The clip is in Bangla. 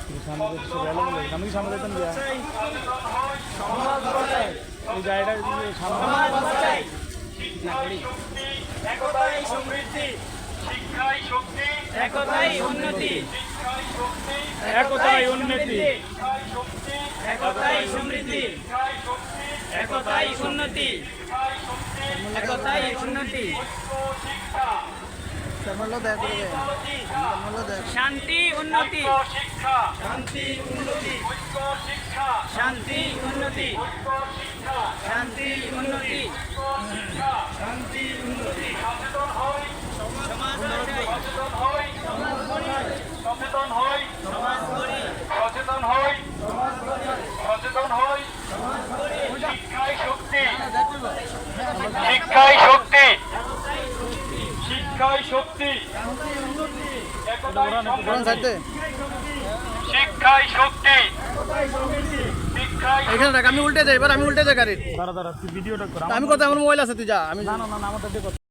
আমি সামনে যেতাম গিয়া এই জায়গাটা সামনে একতাই সমৃদ্ধি, শিক্ষাই শক্তি, একতাই উন্নতি, একতাই উন্নতি, একতাই সমৃদ্ধি, একতাই উন্নতি, একতাই উন্নতি, শান্তি উন্নতি, শান্তি উন্নতি, শান্তি উন্নতি, শান্তি উন্নতি, শান্তি উন্নতি, সমাজ সচেতন হই, সমাজ গড়ি, সচেতন হই, সচেতন হই। শিক্ষাই শক্তি, শিক্ষাই শক্তি, শিক্ষাই শক্তি, এখানে রাখ, আমি উল্টে যাই, এবার আমি উল্টে যাই গাড়ির। দাঁড়া দাঁড়া তুই ভিডিওটা কর আমি কথা, আমার মোবাইল আছে, তুই যা। আমি না না না আমাদের